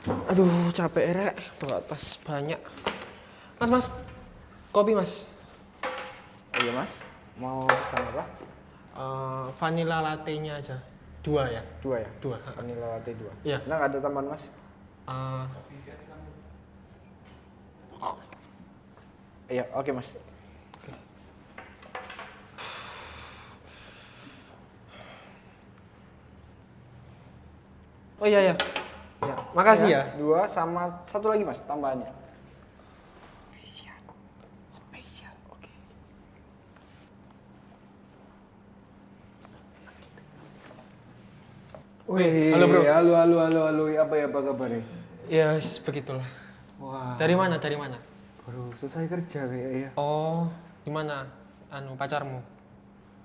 Aduh, capek rek. Bawa tas banyak. Mas, kopi mas. Iya mas, mau pesan apa? Vanilla latte-nya aja. 2 ya? 2 ya? 2. Vanilla latte 2. Iya. Nah, ada tambahan mas? Uh, Iya, oke mas. oh iya. Ya, makasih ya. 2 sama 1 lagi mas, tambahannya. Spesial. Oke. Wih, halo, bro. Halo. Apa kabar nih? Ya, begitulah. Wah. Dari mana? Baru selesai kerja kayaknya. Oh, gimana? Pacarmu?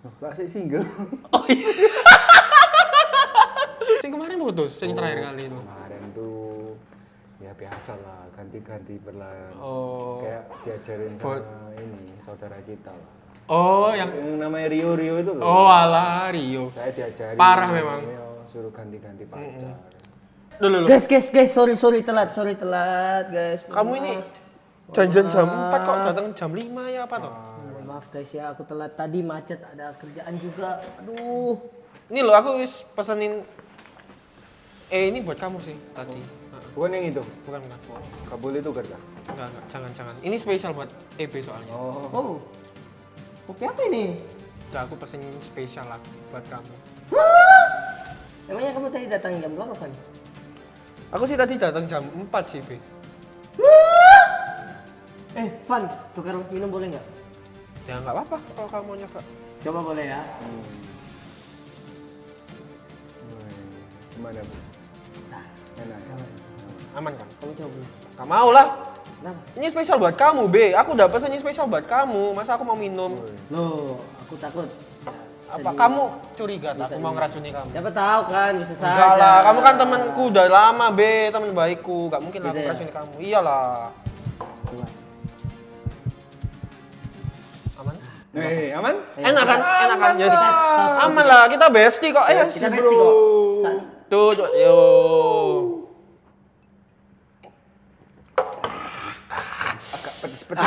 Loh, kok asik single? Sing kemarin putus, sing terakhir kali itu. Kemarin tuh ya biasa lah, ganti-ganti berlalu. Oh. Kayak diajarin sama ini saudara kita lah. Oh, yang namanya Rio itu loh. Oh, alah Rio. Saya diajarin. Parah memang. Suruh ganti-ganti pacar. Loh. Guys, sorry telat guys. Kamu ini janjian jam 4 kok datang jam 5 ya apa toh? Maaf guys ya, aku telat tadi macet, ada kerjaan juga. Aduh. Ini loh aku wis pesenin ini buat kamu sih tadi. Bukan yang itu. Bukan. Gak boleh tuh kerja. Enggak, jangan. Ini spesial buat EB soalnya. Oh. Kopi apa ini? Udah aku pesenin spesial lah buat kamu. Emangnya kamu tadi datang jam berapa kan? Aku sih tadi datang jam 4 sih, Be. Van, tukar minum boleh nggak? Ya nggak apa-apa kalau kamu mau nyoba. Coba boleh ya. Gimana bu? Enak ya? Aman kan? Kamu coba dulu. Gak mau lah. Kenapa? Ini spesial buat kamu, Be. Aku udah pesen ini spesial buat kamu. Masa aku mau minum? Loh, aku takut. Apa kamu curiga tak aku mau ngeracuni kamu? Siapa tahu kan, bisa saja. Enggak lah, kamu kan temanku udah lama, Be. Teman baikku. Gak mungkin lah aku Gitu ya? ngeracuni kamu. Iyalah. Coba. Aman? Aman? Enak kan? Yes. Kita- Aman lah, kita bestie kok. Kita bestie kok. Tuh, yo. Agak pedes-pedes.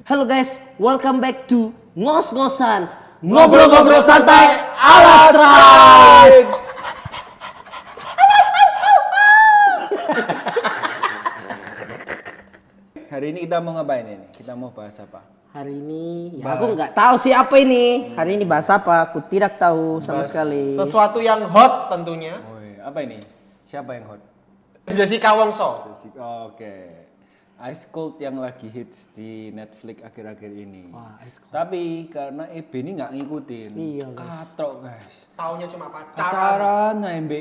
Halo guys, welcome back to Ngos-ngosan. Ngobrol-ngobrol santai ala Tribe. Hari ini kita mau ngapain ini? Kita mau bahas apa? Hari ini, ya aku nggak tahu sih apa ini. Hari ini bahas apa? Aku tidak tahu sama Bahas sekali. Sesuatu yang hot tentunya. Apa ini? Siapa yang hot? Jessica Wongso. Oke. Ice Cold yang lagi hits di Netflix akhir-akhir ini. Wah, Ice Cold. Tapi karena EB ini nggak ngikutin. Iya, guys. Katrok guys. Taunya cuma pacaran. Pacaran nah MB.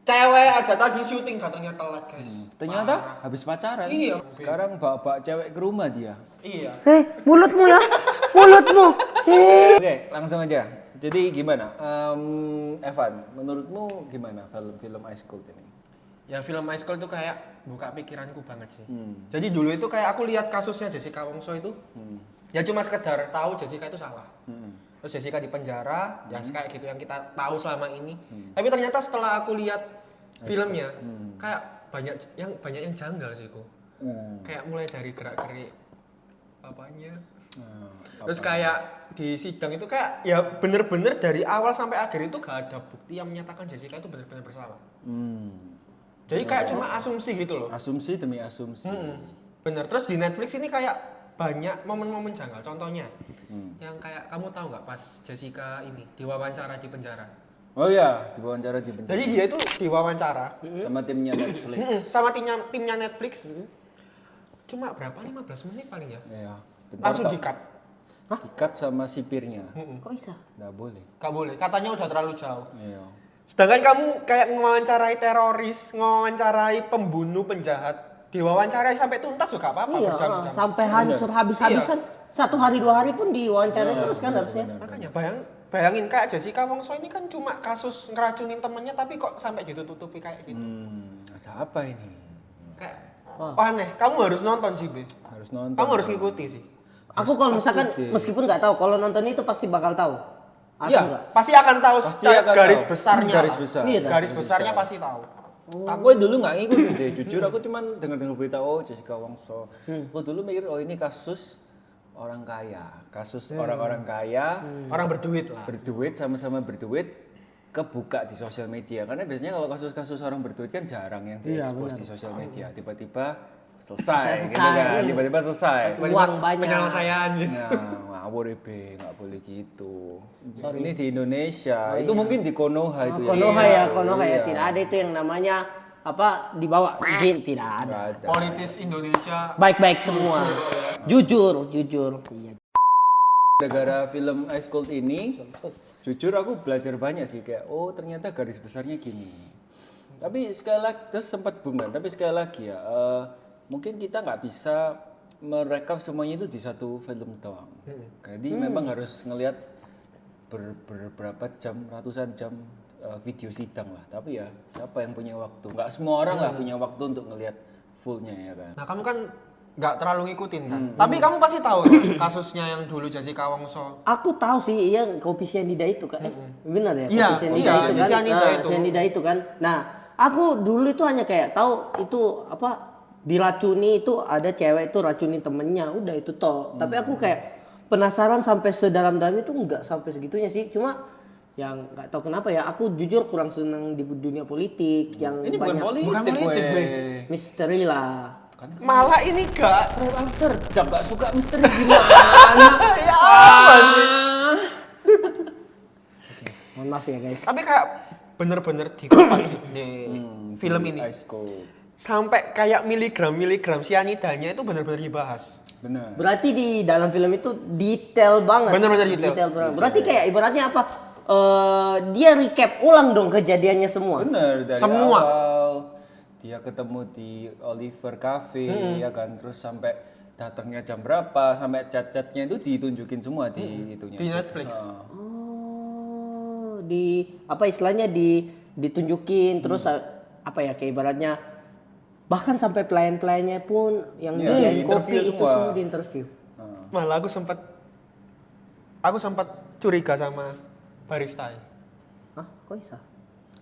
Cewek aja tadi syuting datangnya telat, guys. Ternyata habis pacaran. Iya. Sekarang bawa cewek ke rumah dia. Iya. Mulutmu ya, mulutmu. Oke, langsung aja. Jadi gimana? Evan, menurutmu gimana film-film Ice Cold ini? Ya film High School itu kayak buka pikiranku banget sih. Jadi dulu itu kayak aku lihat kasusnya Jessica Wongso itu, ya cuma sekedar tahu Jessica itu salah. Terus Jessica di penjara, ya kayak gitu yang kita tahu selama ini. Tapi ternyata setelah aku lihat filmnya, kayak banyak yang janggal sih kok. Kayak mulai dari gerak-gerik apanya. Terus kayak di sidang itu kayak ya bener-bener dari awal sampai akhir itu gak ada bukti yang menyatakan Jessica itu benar-benar bersalah. Jadi kayak cuma asumsi gitu loh. Asumsi demi asumsi. Bener. Terus di Netflix ini kayak banyak momen-momen janggal. Contohnya, yang kayak kamu tahu nggak pas Jessica ini diwawancara di penjara. Oh iya, diwawancara di penjara. Jadi dia itu diwawancara Sama timnya Netflix. sama timnya Netflix. Cuma berapa? 15 menit paling ya. Iya. Langsung di-cut. Di-cut sama sipirnya. Kok bisa? Nggak boleh. Gak boleh. Katanya udah terlalu jauh. Iya. Sedangkan kamu kayak ngawancarai teroris, ngawancarai pembunuh, penjahat, diwawancarai sampai tuntas juga apa-apa Iya, berjam-jam. sampai hancur habis-habisan. 1 hari 2 hari pun diwawancarai terus kan harusnya. Makanya bayangin kayak Jessica Wongso ini kan cuma kasus ngeracunin temennya tapi kok sampai ditutupi kayak gitu. Ada apa ini? Kayak aneh. Kamu harus nonton sih, Be. Harus nonton. Kamu harus ngikuti sih. Aku kalau misalkan meskipun nggak tahu, kalau nonton itu pasti bakal tahu. Atau Iya. enggak? Pasti akan tahu Pasti secara akan garis tahu. besarnya. Garis lah. besar. Iya, Garis besarnya pasti tahu. Aku dulu nggak ngikutin sih, jujur aku cuman dengar berita Jessica Wongso. Aku dulu mikir ini kasus orang kaya, kasus orang-orang kaya, Orang berduit lah. berduit sama-sama berduit kebuka di sosial media. Karena biasanya kalau kasus-kasus orang berduit kan jarang yang diekspos di sosial media. Tiba-tiba selesai, gitu kan? Tiba-tiba selesai. Uang banyak. Penyelesaian gitu. Nah, ngawur nggak boleh gitu. Ini di Indonesia, itu mungkin di Konoha itu Konoha ya, Konoha ya. Iya. Tidak ada itu yang namanya apa dibawa gin, tidak ada. Nggak ada. Politis Indonesia Baik-baik semua. Jujur. Iya. Gara-gara film Ice Cold ini, jujur aku belajar banyak sih kayak ternyata garis besarnya gini. Tapi sekali lagi terus sempat boom kan. Tapi sekali lagi ya, mungkin kita nggak bisa merekap semuanya itu di satu film doang. Jadi memang harus ngelihat beberapa jam, ratusan jam video sidang lah. Tapi ya siapa yang punya waktu? Nggak semua orang lah punya waktu untuk ngelihat fullnya ya kan. Nah, kamu kan nggak terlalu ngikutin kan. Tapi kamu pasti tahu kasusnya yang dulu Jessica Wongso. Aku tahu sih yang kopi cyanida itu kan. Benar ya? Iya, Kopi cyanida iya, itu kan. cyanida itu. Cyanida itu kan. Nah, aku dulu itu hanya kayak tahu itu apa diracuni itu ada cewek itu racunin temennya, udah itu toh. Tapi aku kayak penasaran sampai sedalam-dalam itu enggak sampai segitunya sih. Cuma yang nggak tahu kenapa ya, aku jujur kurang senang di dunia politik yang Ini bukan banyak politik, gue. misteri lah. Malah ini gak After jam nggak suka misteri gimana? ya apa sih? Mohon maaf ya guys. Tapi kayak bener-bener dikupas sih di film ini. Ice Cold. Sampai kayak miligram cyanidanya itu bener-bener dibahas. Benar. Berarti di dalam film itu detail banget. Bener-bener detail. banget. Berarti kayak ibaratnya apa? Dia recap ulang dong kejadiannya semua. Bener dari Semua. awal dia ketemu di Oliver Cafe ya kan, terus sampai datangnya jam berapa, sampai chat-chatnya itu ditunjukin semua di itunya. Di Netflix. Oh, di apa istilahnya ditunjukin terus apa ya kayak ibaratnya bahkan sampai pelayan-pelayannya pun yang Iya, jualan kopi di-interview itu semua. semua diinterview. Malah aku sempat curiga sama barista. Hah, kok bisa?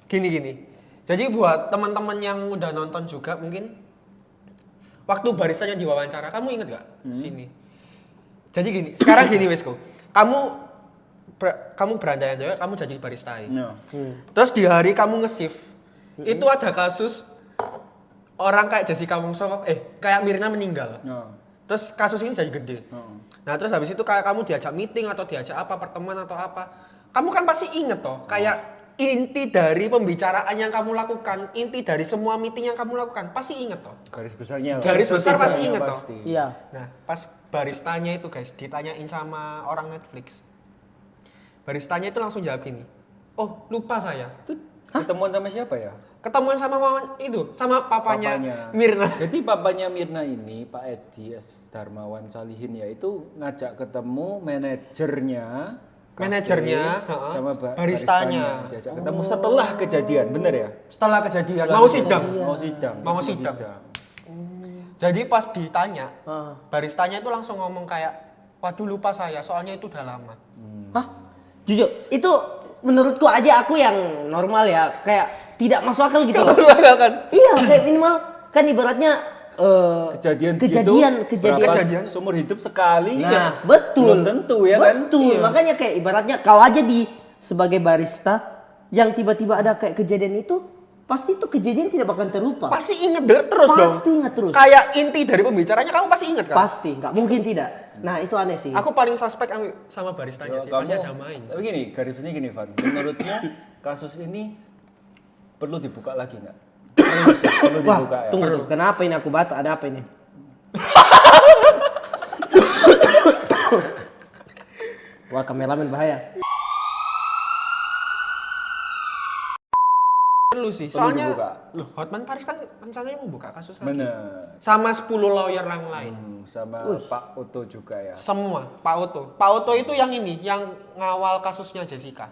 Gini. Jadi buat teman-teman yang udah nonton juga mungkin waktu baristanya diwawancara, kamu inget gak? Sini. Jadi gini, sekarang gini Wesko. Kamu berandai-andai kamu jadi barista. No. Terus di hari kamu nge-shift, itu ada kasus orang kayak Jessica Wongso, kayak Mirna meninggal. No. Terus kasus ini jadi gede. Nah terus habis itu kayak kamu diajak meeting atau diajak apa, pertemuan atau apa. Kamu kan pasti inget toh, kayak inti dari pembicaraan yang kamu lakukan, inti dari semua meeting yang kamu lakukan, pasti inget toh. Garis besarnya lah. Garis besar pasti inget toh. Pasti. Iya. Nah pas baristanya itu guys, ditanyain sama orang Netflix. Baristanya itu langsung jawab gini, oh lupa saya. Itu ketemuan sama siapa ya? Ketemuan sama sama papanya Mirna. Jadi papanya Mirna ini, Pak Edi S. Darmawan Salihin ya, itu ngajak ketemu manajernya sama baristanya. Diajak ketemu setelah kejadian, bener ya? Setelah kejadian, mau sidang. Mau sidang. Jadi pas ditanya, baristanya itu langsung ngomong kayak, waduh lupa saya, soalnya itu udah lama. Hah? Jujur, itu menurutku aja aku yang normal ya, kayak tidak masuk akal gitu loh. Kan? Iya, kayak minimal kan ibaratnya Kejadian kejadian seumur hidup sekali. Nah, betul. Belum tentu ya kan? Betul. Iya. Makanya kayak ibaratnya kalau aja sebagai barista yang tiba-tiba ada kayak kejadian itu, pasti itu kejadian tidak bakal terlupa. Pasti inget terus dong. Pasti inget terus. Kayak inti dari pembicaranya kamu pasti inget kan? Pasti, nggak mungkin tidak. Nah, itu aneh sih. Aku paling suspek sama baristanya sih, pasti ada main. Tapi gini, garis besarnya gini, Van. Menurutmu kasus ini perlu dibuka lagi nggak? Perlu Wah, dibuka ya. tunggu dulu. Kenapa ini aku batuk? Ada apa ini? Wah, kameramen bahaya. Perlu sih, Perlu soalnya dibuka. Hotman Paris kan rencananya mau buka kasus lagi. Bener. Sama 10 lawyer yang lain. sama Pak Otto juga ya. Semua, Pak Otto. Pak Otto itu yang ini, yang ngawal kasusnya Jessica.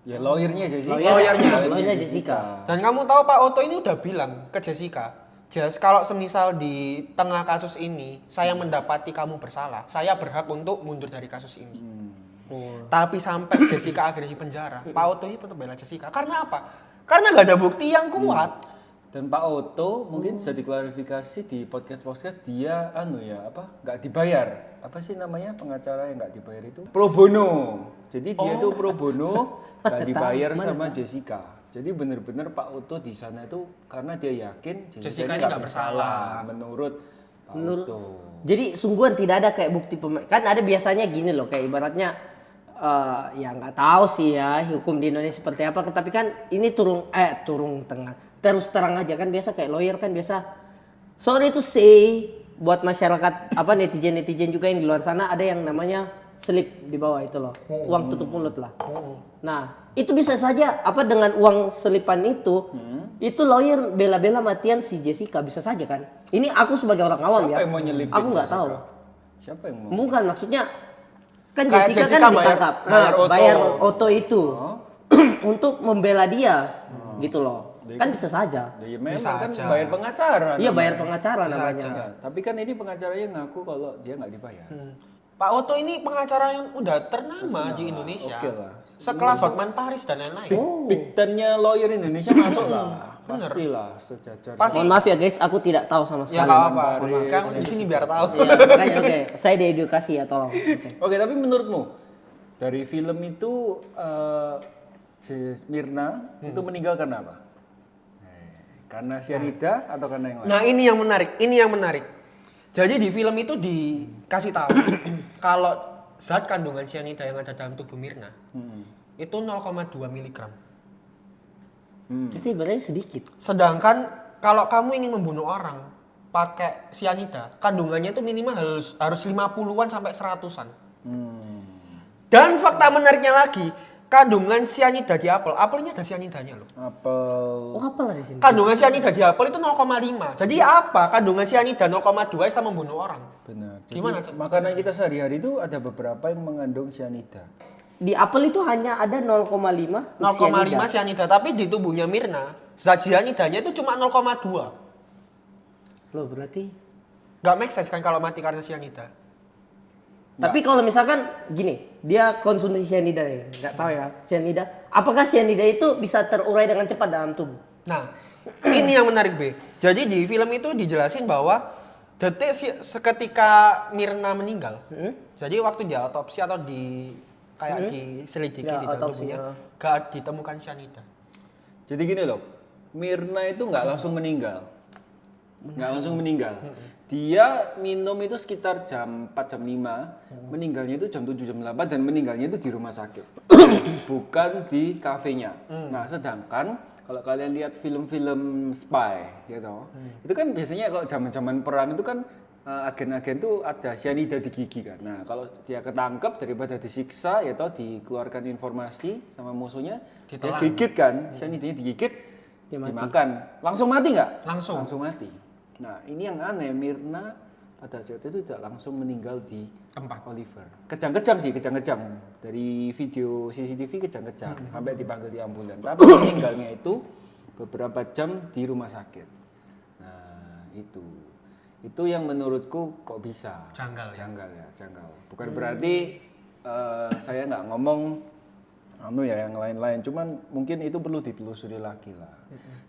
Ya lawyernya Jessica. Lawyernya Jessica. Dan kamu tahu Pak Otto ini udah bilang ke Jessica, Jess, kalau semisal di tengah kasus ini saya mendapati kamu bersalah, saya berhak untuk mundur dari kasus ini. Tapi sampai Jessica akhirnya di penjara, Pak Otto ini tetap bela Jessica. Karena apa? Karena nggak ada bukti yang kuat. Dan Pak Otto mungkin bisa diklarifikasi di podcast dia nggak dibayar. Apa sih namanya pengacara yang nggak dibayar itu? Pro bono. Jadi dia itu pro bono nggak dibayar sama Jessica. Jadi benar-benar Pak Otto di sana itu karena dia yakin Jessica ini nggak bersalah. Menurut Pak Otto. Jadi sungguhan tidak ada kayak bukti kan ada biasanya gini loh kayak ibaratnya ya nggak tahu sih ya hukum di Indonesia seperti apa, tapi kan ini turun tengah terus terang aja kan biasa kayak lawyer kan biasa sorry to say buat masyarakat netizen juga yang di luar sana ada yang namanya slip di bawah itu loh, uang tutup mulut lah. Nah itu bisa saja dengan uang selipan itu lawyer bela-bela matian si Jessica bisa saja kan. Ini aku sebagai orang awam Siapa ya. Yang mau nyelipin aku nggak Jessica? tahu. Siapa yang mau? Bukan maksudnya kan Kayak Jessica kan ditangkap. Bayar Otto itu untuk membela dia gitu loh. Kan bisa saja. Ya memang Bisa kan aja. bayar pengacara. Iya namanya. bayar pengacara Bisa namanya. aja. Ya, tapi kan ini pengacaranya ngaku kalau dia nggak dibayar. Pak Otto ini pengacara yang udah ternama di Indonesia. Oke lah. Sekelas Hotman Paris dan lain-lain. Big Ten-nya lawyer Indonesia masuk lah. Pastilah sejajar. Pasti. Mohon maaf ya guys, aku tidak tahu sama Ya sekali. nggak apa-apa. Kan di sini biar tahu. Iya, makanya oke. Saya diedukasi ya tolong. Oke. Oke, tapi menurutmu dari film itu Mirna itu meninggal karena apa? Karena cyanida atau karena yang lain? Nah ini yang menarik. Jadi di film itu dikasih tahu kalau zat kandungan cyanida yang ada dalam tubuh Mirna itu 0,2 mg. Itu ibaratnya sedikit. Sedangkan kalau kamu ingin membunuh orang pakai cyanida, kandungannya itu minimal harus 50-an sampai 100-an. Dan fakta menariknya lagi, kandungan cyanida di apelnya ada cyanidanya loh. Apel. Oh apalah di sini? Kandungan cyanida di apel itu 0,5. Jadi apa? Kandungan cyanida 0,2 bisa membunuh orang. Benar. Jadi, Gimana, Cak? makanan kita sehari-hari itu ada beberapa yang mengandung cyanida. Di apel itu hanya ada 0,5 0,5 cyanida, tapi di tubuhnya Mirna, zat cyanidanya itu cuma 0,2. Loh berarti. Gak make sense kan kalau mati karena cyanida. Tapi kalau misalkan gini, dia konsumsi cyanida ya, nggak tahu ya cyanida. Apakah cyanida itu bisa terurai dengan cepat dalam tubuh? Nah, ini yang menarik B. Jadi di film itu dijelasin bahwa seketika Mirna meninggal, jadi waktu dia autopsi atau diselidiki Ya, di dalam autopsi, tubuhnya, ya. gak ditemukan cyanida. Jadi gini loh, Mirna itu nggak langsung meninggal. Nggak langsung meninggal. Dia minum itu sekitar jam 4, jam 5. Meninggalnya itu jam 7, jam 8. Dan meninggalnya itu di rumah sakit. Bukan di kafenya. Nah sedangkan kalau kalian lihat film-film spy gitu, itu kan biasanya kalau zaman-zaman perang itu kan agen-agen tuh ada cyanida di gigi kan. Nah kalau dia ketangkep daripada disiksa ya toh dikeluarkan informasi sama musuhnya, dia Ditelan. gigit kan, cyanidanya digigit, dimakan. Langsung mati nggak? Langsung. mati. Nah ini yang aneh, Mirna pada saat itu tidak langsung meninggal di Tempat. Oliver. Kejang-kejang. Dari video CCTV kejang-kejang sampai dipanggil di ambulan. Tapi meninggalnya itu beberapa jam di rumah sakit. Nah itu yang menurutku kok bisa Janggal ya? janggal. Bukan berarti saya nggak ngomong yang lain-lain, cuman mungkin itu perlu ditelusuri lagi lah.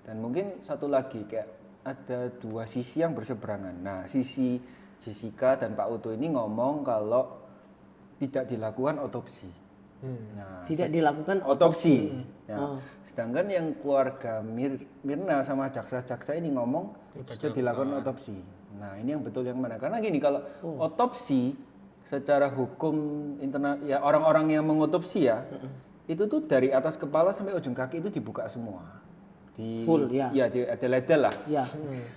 Dan mungkin satu lagi kayak ada dua sisi yang berseberangan. Nah sisi Jessica dan Pak Otto ini ngomong kalau tidak dilakukan otopsi. Nah, Tidak dilakukan otopsi. Nah, sedangkan yang keluarga Mirna sama jaksa-jaksa ini ngomong sudah dilakukan otopsi. Nah ini yang betul yang mana? Karena gini, kalau otopsi secara hukum internal ya orang-orang yang mengotopsi ya itu tuh dari atas kepala sampai ujung kaki itu dibuka semua. Full, ya. Ya ledel lah. Ya.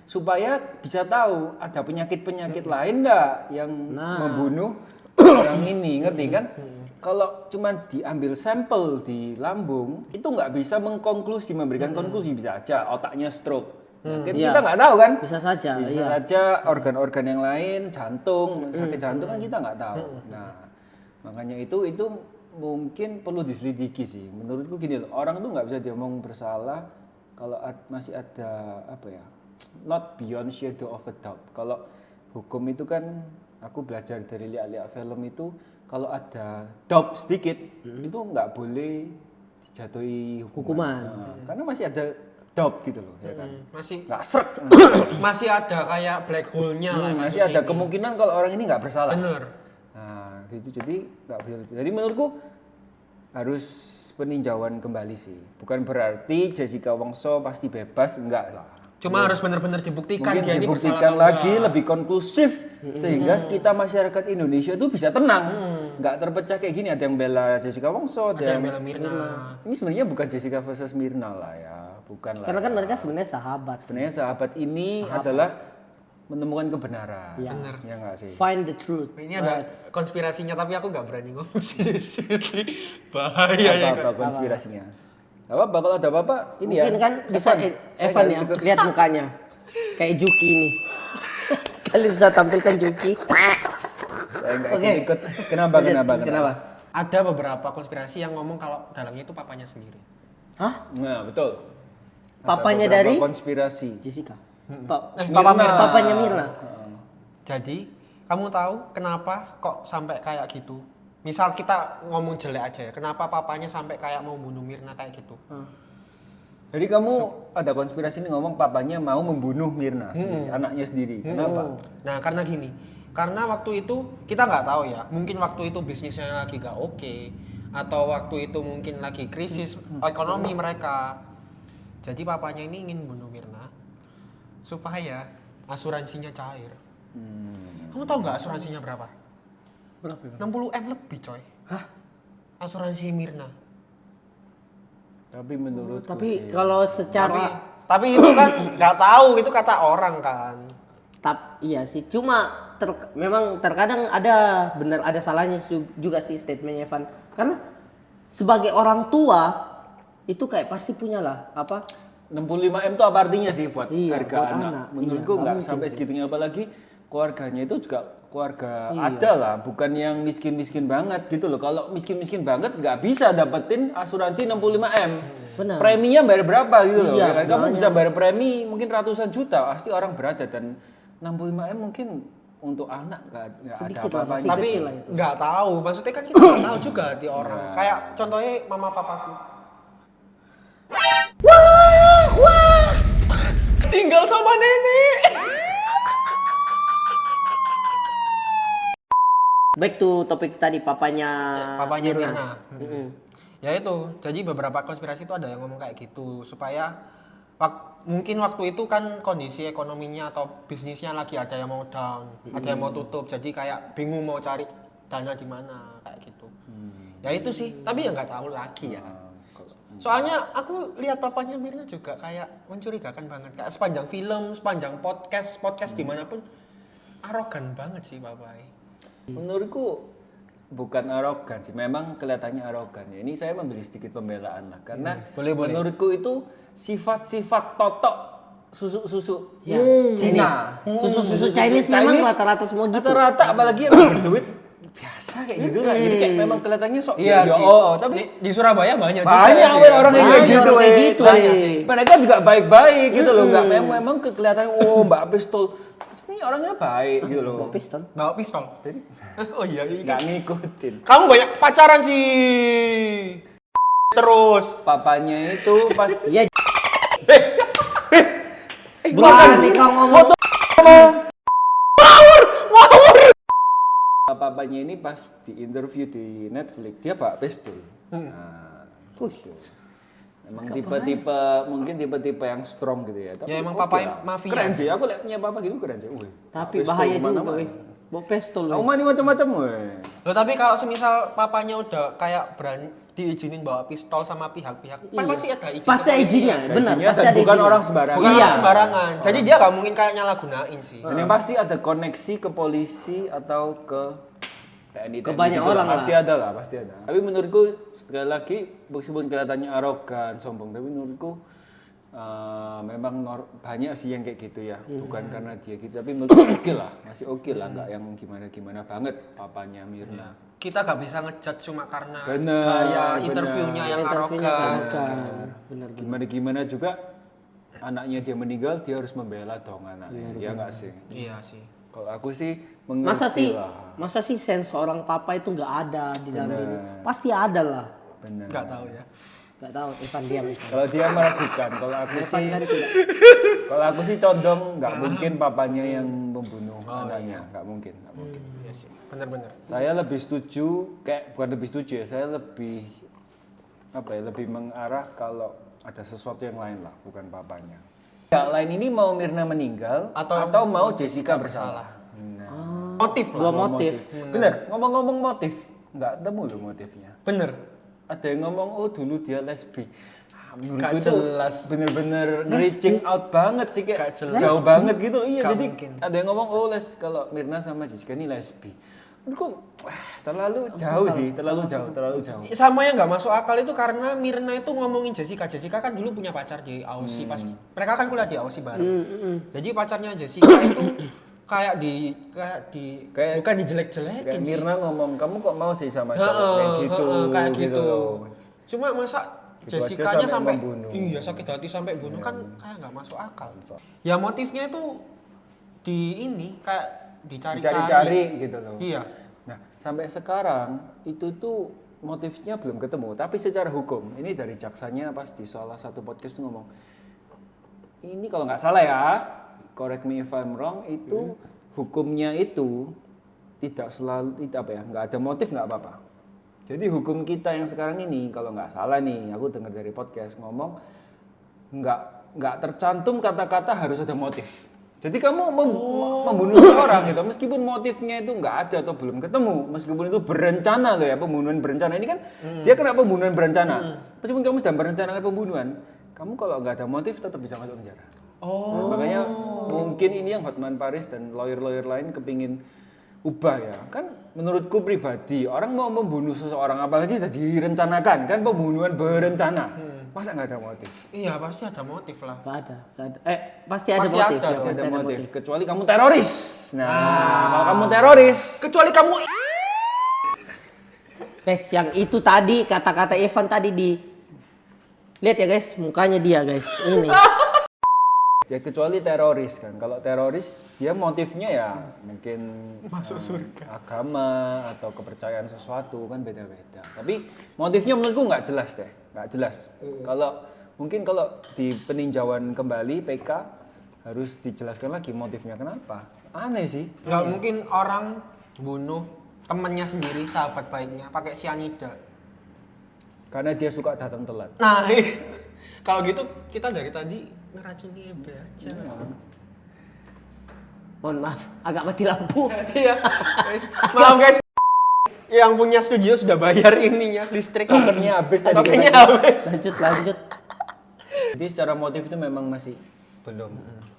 Supaya bisa tahu ada penyakit-penyakit lain enggak yang membunuh orang ini, ngerti kan? Kalau cuma diambil sampel di lambung itu nggak bisa memberikan konklusi, bisa aja otaknya stroke. Penyakit Iya. kita nggak tahu kan? Bisa saja. Bisa Iya. saja organ-organ yang lain, jantung, sakit jantung kan kita nggak tahu. Nah, makanya itu mungkin perlu diselidiki sih. Menurutku gini loh, orang tuh nggak bisa diomong bersalah kalau masih ada apa ya, not beyond shadow of a doubt. Kalau hukum itu kan, aku belajar dari lihat-lihat film itu, kalau ada doubt sedikit itu nggak boleh dijatuhi Hukuman. Nah, karena masih ada doubt gitu loh, ya kan. Masih Nggak srek. masih ada kayak black hole-nya lah Masih kasus ada ini. kemungkinan kalau orang ini nggak bersalah. Bener. Nah, gitu, jadi nggak boleh. Jadi menurutku harus peninjauan kembali sih. Bukan berarti Jessica Wongso pasti bebas, enggak lah. Cuma harus benar-benar dibuktikan Mungkin dia ini bersalah dibuktikan atau lagi enggak. lebih konklusif sehingga kita masyarakat Indonesia itu bisa tenang, nggak terpecah kayak gini. Ada yang bela Jessica Wongso, Ada yang bela Mirna. Ini sebenarnya bukan Jessica versus Mirna lah ya, bukan lah. Karena kan mereka sebenarnya sahabat. Sebenarnya sahabat ini adalah menemukan kebenaran. Iya. Bener. Ya nggak sih? Find the truth. Ini ada konspirasinya tapi aku nggak berani ngomong sih. Bahaya ya. Apa konspirasinya? Gak apa-apa, kalau ada apa-apa ini ya. Mungkin kan bisa Evan ya, lihat mukanya. Kayak Juki ini. Kalian bisa tampilkan Juki. Saya nggak Oke. ikut. Kenapa? Ada beberapa konspirasi yang ngomong kalau dalangnya itu papanya sendiri. Hah? Nah, betul. Ada Papanya beberapa dari? konspirasi. Jessica. Mirna. Papanya Mirna. Jadi, kamu tahu kenapa kok sampai kayak gitu? Misal kita ngomong jelek aja ya, kenapa papanya sampai kayak mau bunuh Mirna kayak gitu? Jadi kamu ada konspirasi ini ngomong papanya mau membunuh Mirna sendiri, anaknya sendiri. Kenapa? Nah, karena gini, karena waktu itu kita nggak tahu ya, mungkin waktu itu bisnisnya lagi nggak oke, atau waktu itu mungkin lagi krisis ekonomi mereka. Jadi papanya ini ingin bunuh Mirna supaya asuransinya cair. Kamu tahu nggak asuransinya berapa? Berapa ya? 60M lebih coy. Hah? Asuransi Mirna. Tapi menurut Tapi kalau secara Tapi itu kan nggak tahu, itu kata orang kan. iya sih, cuma memang terkadang ada benar ada salahnya juga sih statementnya Evan. Karena sebagai orang tua itu kayak pasti punya lah apa 65M itu apa artinya sih buat Iya, harga buat anak? anak. Menurutku Iya, nggak nggak sampai mungkin segitunya, apalagi keluarganya itu juga keluarga Iya. ada lah, bukan yang miskin-miskin banget gitu loh. Kalau miskin-miskin banget nggak bisa dapetin asuransi 65M. Benar. Preminya bayar berapa gitu loh. Iya, Ya kan? Kamu makanya. bisa bayar premi mungkin ratusan juta, pasti orang berada, dan 65M mungkin untuk anak nggak ada Sedikit lah, apa-apanya. masih Tapi kecil lah itu. nggak tahu, maksudnya kan kita nggak tahu juga di orang. Kayak contohnya mama papaku. Wah, tinggal sama nenek. back to topik tadi papanya Papanya Mirna. Mm-mm. Ya itu, jadi beberapa konspirasi itu ada yang ngomong kayak gitu supaya mungkin waktu itu kan kondisi ekonominya atau bisnisnya lagi ada yang mau down, ada yang mau tutup, jadi kayak bingung mau cari dana di mana kayak gitu. Ya itu sih, tapi ya nggak tahu lagi ya. Soalnya aku lihat papanya Mirna juga kayak mencurigakan banget, kayak sepanjang film, sepanjang podcast dimanapun arogan banget sih papanya. Menurutku bukan arogan sih, memang kelihatannya arogan ya. Ini saya memberi sedikit pembelaan lah, karena boleh. menurutku itu sifat-sifat totok susu-susu Ya, Cina, Susu-susu Chinese memang rata-rata semua gitu. Rata-rata apalagi yang berduit biasa kayak gitu lah. Jadi kayak memang kelihatannya sok Iya sih. tapi Di Surabaya banyak juga banyak sih weh ya. orang yang Banyak kayak gitu, orang kayak weh. gitu, Banyak weh. sih. Mereka juga baik-baik gitu loh, nggak memang kelihatannya Mbak Pistol ini orangnya baik gitu loh. Bawa pistol. Bawa pistol. Oh iya, Nggak ngikutin. Kamu banyak pacaran sih. Terus. Papanya itu pas Iya. Berani kau ngomong. foto papanya ini pas di interview di Netflix dia bawa pistol. Nah, gitu. Emang tipe-tipe mungkin tipe-tipe yang strong gitu ya. Tapi Ya, emang oke papanya lah. mafia Keren sih. sih. Aku lihatnya papa gitu keren sih. Wih, Tapi pistol bahaya juga kemana-mana. weh. Bawa pistol weh. Aku mani macam-macam weh. Loh, tapi kalau semisal papanya udah kayak berani diizinin bawa pistol sama pihak-pihak, Iya. pasti ada izin. Pasti ada izinnya, benar. Izinnya Pasti dan ada bukan izinnya. orang sembarangan. Bukan Iya. orang sembarangan. Jadi dia gak mungkin kayak nyalahgunain sih. Dan yang pasti ada koneksi ke polisi atau ke TNI. Ke banyak gitu lah. orang lah. Pasti ada lah, pasti ada. Tapi menurutku sekali lagi meskipun kelihatannya arogan, sombong, tapi menurutku memang banyak sih yang kayak gitu ya, bukan karena dia gitu, tapi menurutku oke lah, masih oke lah, nggak yang gimana-gimana banget papanya Mirna. Kita gak bisa ngejudge cuma karena Bener, gaya bener. interviewnya yang Interviewnya arogan. Benar. Gimana-gimana juga anaknya dia meninggal, dia harus membela dong anaknya, ya nggak sih? Iya sih. Kalau aku sih Masa mengerti sih, lah. masa sih sense seorang papa itu nggak ada di dalam Bener. ini? Pasti ada lah. Bener. Gak tahu ya. Nggak tahu, Evan diam. Kalau dia meragukan, kalau aku Evan sih, kan tidak. kalau aku sih condong nggak mungkin papanya yang membunuh anaknya, nggak mungkin. Iya sih. Bener-bener. Saya lebih setuju, bukan lebih setuju ya, saya lebih lebih mengarah kalau ada sesuatu yang lain lah, bukan papanya. Ya, lain ini mau Mirna meninggal atau mau Jessica bersalah. Nah, Motif lah. Dua motif. bener, ngomong-ngomong motif, nggak temu loh motifnya. Bener. Ada yang ngomong, oh dulu dia lesbi. Menurutku Gak itu jelas. bener-bener reaching out banget sih, kayak Gak jelas. jauh banget gitu. Iya, Gak jadi mungkin. ada yang ngomong, oh kalau Mirna sama Jessica ini lesbi. Menurutku terlalu jauh sih, terlalu jauh. Sama yang nggak masuk akal itu karena Mirna itu ngomongin Jessica. Jessica kan dulu punya pacar di Aussie pas mereka kan kuliah di Aussie bareng. Jadi pacarnya Jessica itu kayak bukan dijelek-jelekin Kayak sih. Mirna ngomong, kamu kok mau sih sama cowok kayak gitu, kayak gitu. loh. Cuma masa Gitu aja Jessica-nya sampai sampai membunuh. iya sakit hati sampai bunuh kan kayak nggak masuk akal. Ya motifnya itu kayak Dicari-cari gitu loh. Iya. Nah, sampai sekarang itu tuh motifnya belum ketemu, tapi secara hukum, ini dari jaksanya pasti salah satu podcast ngomong, ini kalau nggak salah ya, correct me if I'm wrong, itu hukumnya itu tidak selalu, nggak ada motif nggak apa-apa. Jadi hukum kita yang sekarang ini, kalau nggak salah nih, aku dengar dari podcast ngomong, nggak tercantum kata-kata harus ada motif. Jadi kamu membunuh orang gitu, meskipun motifnya itu nggak ada atau belum ketemu, meskipun itu berencana loh ya, pembunuhan berencana ini kan dia kena pembunuhan berencana. Meskipun kamu sedang merencanakan pembunuhan, kamu kalau nggak ada motif tetap bisa masuk penjara. Nah, makanya mungkin ini yang Hotman Paris dan lawyer-lawyer lain kepingin ubah ya. Kan menurutku pribadi, orang mau membunuh seseorang apalagi sudah direncanakan, kan pembunuhan berencana. Masa nggak ada motif? Iya pasti ada motif lah. Nggak ada. Pasti ada Pasti motif. ada, ya, Pasti pasti ada ada motif. motif. Kecuali kamu teroris. Nah, kalau kamu teroris, Kecuali kamu Guys, yang itu tadi kata-kata Evan tadi lihat ya guys, mukanya dia guys. Ini. ya kecuali teroris kan. Kalau teroris dia motifnya ya mungkin masuk surga. agama atau kepercayaan sesuatu kan beda-beda. Tapi motifnya menurutku nggak jelas deh, nggak jelas. Kalau di peninjauan kembali PK harus dijelaskan lagi motifnya kenapa. Aneh sih. Nggak mungkin orang bunuh temennya sendiri, sahabat baiknya, pakai cyanida. Karena dia suka datang telat. Nah, kalau gitu kita dari tadi ngeracuni Ebe aja. Mohon maaf, agak mati lampu. Iya. Maaf guys. Yang punya studio sudah bayar ininya, listrik. Tokennya habis tadi. Tokennya habis. Lanjut. Jadi secara motif itu memang masih belum.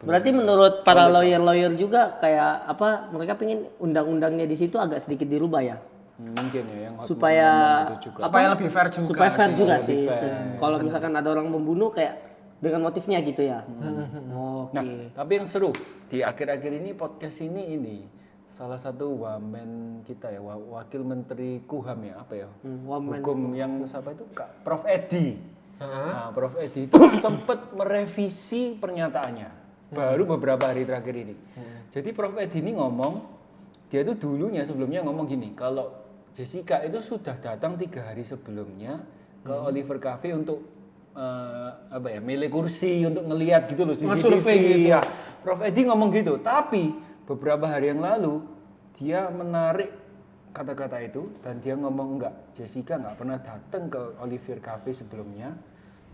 Berarti menurut para lawyer juga kayak apa? Mereka pengen undang-undangnya di situ agak sedikit dirubah ya, Mungkin ya yang Hotman supaya ngomong itu juga. Supaya lebih fair juga. supaya fair juga lebih sih. fair. Kalau misalkan ada orang membunuh kayak dengan motifnya gitu ya. Oke. Nah, tapi yang seru di akhir-akhir ini podcast ini salah satu wamen kita ya, wakil menteri Kuham ya, apa ya? Wamen. Hukum yang siapa itu? Kak Prof Edi. Heeh. Nah, Prof Edi itu sempat merevisi pernyataannya baru beberapa hari terakhir ini. Jadi Prof Edi ini ngomong, dia itu dulunya sebelumnya ngomong gini, kalau Jessica itu sudah datang 3 hari sebelumnya ke Oliver Cafe untuk milih kursi untuk ngelihat gitu loh CCTV. Nge-survey gitu. Ya, Prof Edi ngomong gitu, tapi beberapa hari yang lalu dia menarik kata-kata itu dan dia ngomong enggak, Jessica nggak pernah datang ke Oliver Cafe sebelumnya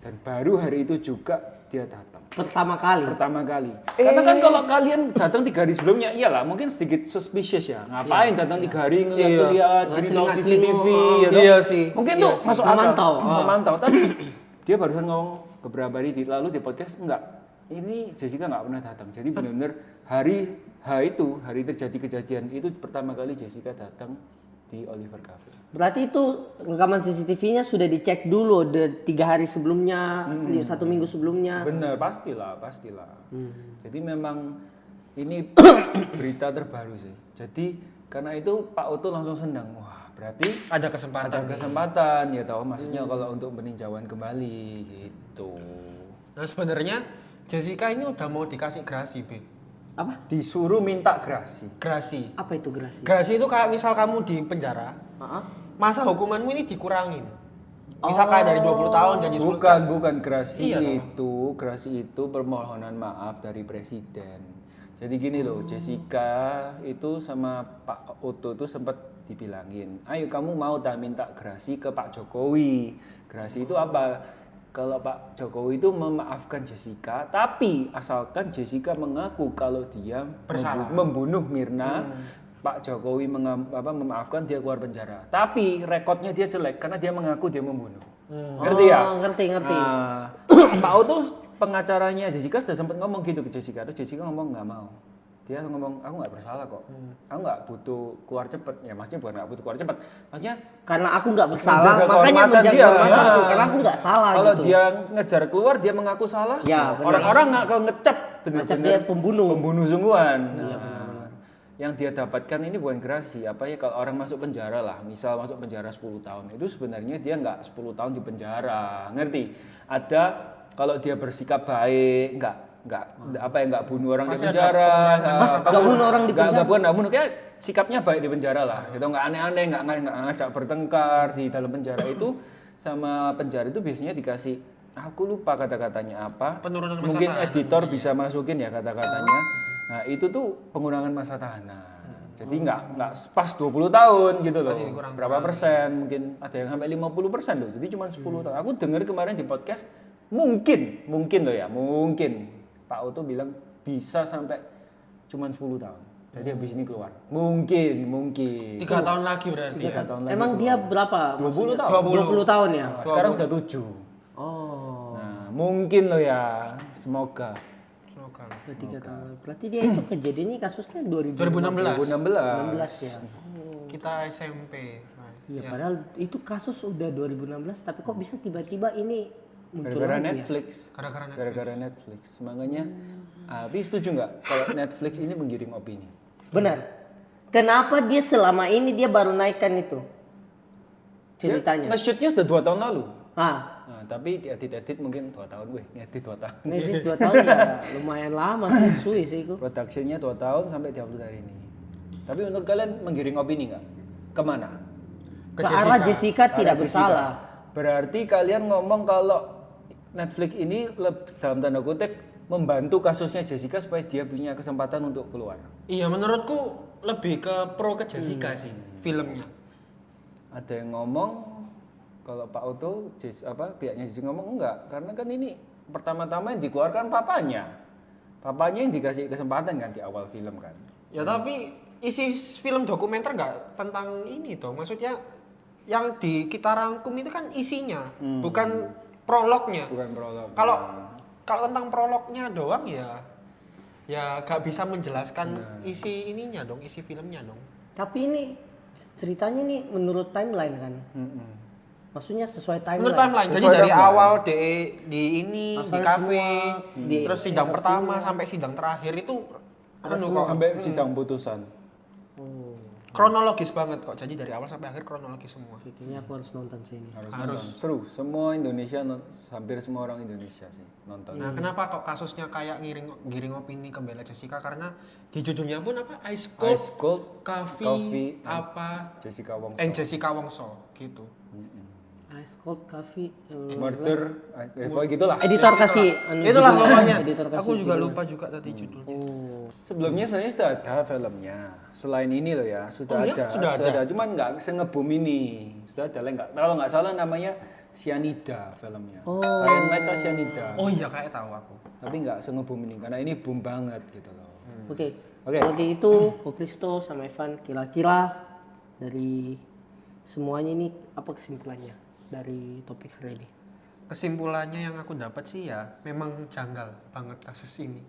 dan baru hari itu juga dia datang. Pertama kali. Karena kan kalau kalian datang 3 hari sebelumnya, iyalah mungkin sedikit suspicious ya. Ngapain datang 3 hari ngeliat-ngeliat, jadi tahu CCTV ya toh? Iya sih. Mungkin tuh masuk akal. Memantau. Tapi dia barusan ngomong beberapa hari lalu di podcast enggak. Ini Jessica nggak pernah datang. Jadi benar-benar hari terjadi kejadian itu pertama kali Jessica datang di Oliver Cafe. Berarti itu rekaman CCTV-nya sudah dicek dulu 3 hari sebelumnya, 1 minggu sebelumnya. Bener, pastilah. Jadi memang ini berita terbaru sih. Jadi karena itu Pak Otto langsung senang. Wah, berarti Ada kesempatan. ya tahu maksudnya kalau untuk peninjauan kembali gitu. Nah sebenarnya Jessica ini udah mau dikasih gerasi, Be. Apa? Disuruh minta gerasi. Gerasi. Apa itu gerasi? Gerasi itu kayak misal kamu di penjara, masa hukumanmu ini dikurangin. Misal kayak dari 20 tahun jadi 10 tahun. Bukan gerasi Iya, gerasi itu permohonan maaf dari presiden. Jadi gini loh, Jessica itu sama Pak Otto itu sempat dibilangin, ayo kamu mau tak minta gerasi ke Pak Jokowi. Gerasi itu apa? Kalau Pak Jokowi itu memaafkan Jessica, tapi asalkan Jessica mengaku kalau dia Bersalah. membunuh Mirna, Pak Jokowi memaafkan dia keluar penjara. Tapi rekodnya dia jelek karena dia mengaku dia membunuh. Ngerti ya? Ngerti. Nah, Pak Otto pengacaranya Jessica sudah sempat ngomong gitu ke Jessica, terus Jessica ngomong nggak mau. Dia ngomong aku nggak bersalah kok, aku nggak butuh keluar cepet. Ya maksudnya bukan nggak butuh keluar cepet, maksudnya Karena aku nggak bersalah, menjaga makanya kehormatan menjaga dia. kehormatanku, karena aku nggak salah kalau gitu. dia ngejar keluar dia mengaku salah, Ya, benar. orang-orang nggak kalau ngecap Ngecap dia pembunuh. sungguhan. Yang dia dapatkan ini bukan gerasi, apa ya kalau orang masuk penjara lah, misal masuk penjara 10 tahun, itu sebenarnya dia nggak 10 tahun di penjara, ngerti? Ada kalau dia bersikap baik, nggak bunuh orang di Pasti ada penjara, Nggak bunuh orang di penjara. nggak bunuh, kayak sikapnya baik di penjara lah, gitu nggak aneh-aneh, nggak ngajak bertengkar di dalam penjara itu, sama penjara itu biasanya dikasih, aku lupa kata-katanya apa, Penurunan masa mungkin tahanan. editor bisa masukin ya kata-katanya. Nah itu tuh pengurangan masa tahanan. Jadi nggak pas 20 tahun gitu loh. Pasti dikurang-kurang. Berapa persen? Mungkin ada yang sampai 50% loh. Jadi cuma 10 tahun. Aku dengar kemarin di podcast mungkin loh ya, mungkin Pak Otto bilang bisa sampai cuma 10 tahun. Jadi habis ini keluar. Mungkin. 3 tahun lagi berarti. 3 tahun lagi. Emang dia berapa? 20 tahun. 20 tahun ya? Nah, sekarang sudah 7. Oh. Nah, mungkin loh ya. Semoga. Semoga. Udah 3 tahun. Berarti dia itu kejadiannya kasusnya 2016. 2016. ya. Kita SMP. Iya, padahal itu kasus udah 2016 tapi kok bisa tiba-tiba ini muncul Gara-gara lagi ya? Netflix. Gara-gara Netflix. Makanya, tapi setuju nggak kalau Netflix ini menggiring opini? Benar. Kenapa dia selama ini dia baru naikkan itu? Ceritanya. Nge-shootnya sudah 2 tahun lalu. Ah, Nah, tapi diedit mungkin 2 tahun, ngedit 2 tahun. ini 2 tahun ya lumayan lama sih, suwi sih itu. Productionnya 2 tahun sampai diupload hari ini. Tapi menurut kalian menggiring opini nggak? Kemana? Ke arah Jessica tidak Arah Jessica. bersalah. Berarti kalian ngomong kalau Netflix ini dalam tanda kutip membantu kasusnya Jessica supaya dia punya kesempatan untuk keluar. Iya, menurutku lebih ke pro ke Jessica sih filmnya. Ada yang ngomong kalau Pak Otto, pihaknya Jessica ngomong enggak, karena kan ini pertama-tama yang dikeluarkan papanya. Papanya yang dikasih kesempatan kan di awal film kan. Ya tapi isi film dokumenter nggak tentang ini toh. Maksudnya yang kita rangkum itu kan isinya, bukan prolognya. Bukan prolog. Kalau tentang prolognya doang ya gak bisa menjelaskan isi ininya dong, isi filmnya dong. Tapi ini ceritanya nih menurut timeline kan. Maksudnya sesuai timeline. Menurut timeline, jadi Sesuai dari timeline. awal di ini di Asalnya kafe, semua terus sidang pertama sampai sidang terakhir itu kok Sampai sidang putusan. kronologis banget kok. Jadi dari awal sampai akhir kronologis semua. Kayaknya aku harus nonton sini. Harus nonton. Seru. Semua Indonesia, hampir semua orang Indonesia sih nonton. Nah, kenapa kok kasusnya kayak giring opini ke Bella Jessica? Karena di judulnya pun apa? Ice Cold, Coffee, apa? Jessica Wongso. Jessica Wongso gitu. Ice Cold Coffee. Murder, pokoknya gitulah. Editor kasih. Itulah judulnya. pokoknya. Editor kasih Aku juga judulnya. lupa juga tadi judulnya. Sebelumnya sebenarnya sudah ada filmnya. Selain ini loh ya, sudah Oh iya? ada. Sudah ada? Cuman nggak se-ngebum ini. Sudah ada lah, kalau nggak salah namanya Cyanida filmnya. Cyanide atau Cyanida. Oh iya, kayak tahu aku. Tapi nggak se-ngebum ini karena ini boom banget gitu loh. Oke. Oke. Kalau kayak itu, Ko Kristo sama Evan kira-kira dari semuanya ini apa kesimpulannya dari topik hari ini? Kesimpulannya yang aku dapat sih ya memang janggal banget kasus ini.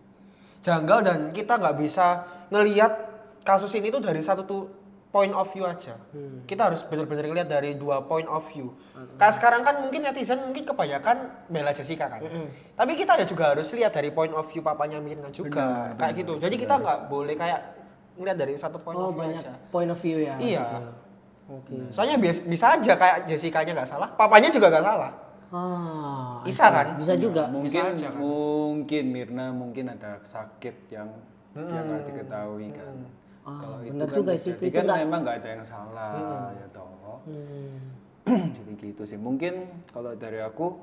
Janggal dan kita nggak bisa ngelihat kasus ini tuh dari satu point of view aja. Kita harus benar-benar lihat dari 2 point of view. Kayak sekarang kan mungkin netizen mungkin kebanyakan bela Jessica kan. Tapi kita ya juga harus lihat dari point of view papanya Mirna juga. Kayak gitu. Jadi kita nggak boleh kayak ngeliat dari satu point of view banyak aja. point of view ya. Iya. Gitu. Oke. Soalnya bisa aja kayak Jessica-nya nggak salah, papanya juga nggak salah. Bisa kan? Bisa juga. Mungkin aja kan? mungkin Mirna mungkin ada sakit yang dia nggak diketahui kan. Kalau itu bener kan juga sih, terjadi itu kan nggak- memang nggak ada yang salah ya toh. Jadi gitu sih. Mungkin kalau dari aku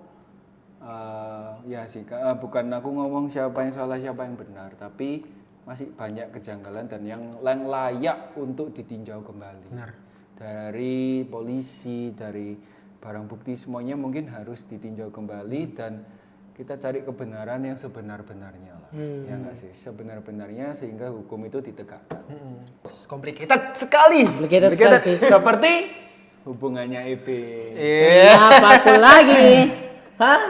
ya sih bukan aku ngomong siapa yang salah siapa yang benar, tapi masih banyak kejanggalan dan yang layak untuk ditinjau kembali. Benar. Dari polisi, dari barang bukti semuanya mungkin harus ditinjau kembali dan kita cari kebenaran yang sebenar-benarnya lah. Ya nggak sih? Sebenar-benarnya sehingga hukum itu ditegakkan. Complicated sekali. Complicated sekali sih. Seperti hubungannya EP. Kenapa aku lagi? Hah?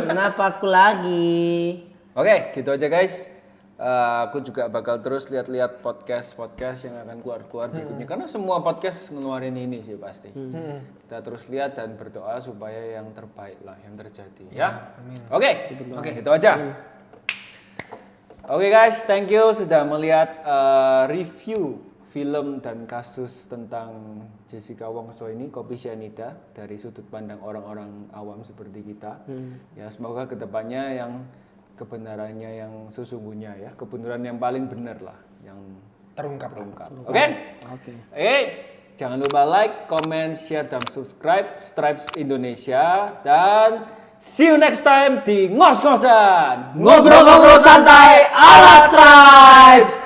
Kenapa aku lagi? Oke, gitu aja guys. Aku juga bakal terus lihat-lihat podcast yang akan keluar berikutnya karena semua podcast ngeluarin ini sih pasti. Kita terus lihat dan berdoa supaya yang terbaik lah yang terjadi ya. Oke, gitu aja. Oke guys, thank you sudah melihat review film dan kasus tentang Jessica Wongso ini, Kopi Cyanida dari sudut pandang orang-orang awam seperti kita. Ya semoga kedepannya yang kebenarannya yang sesungguhnya ya, kebenaran yang paling benar lah yang Terungkap. Oke? Jangan lupa like, comment, share, dan subscribe Stripes Indonesia dan see you next time di Ngos-ngosan. Ngobrol-ngobrol santai ala Stripes.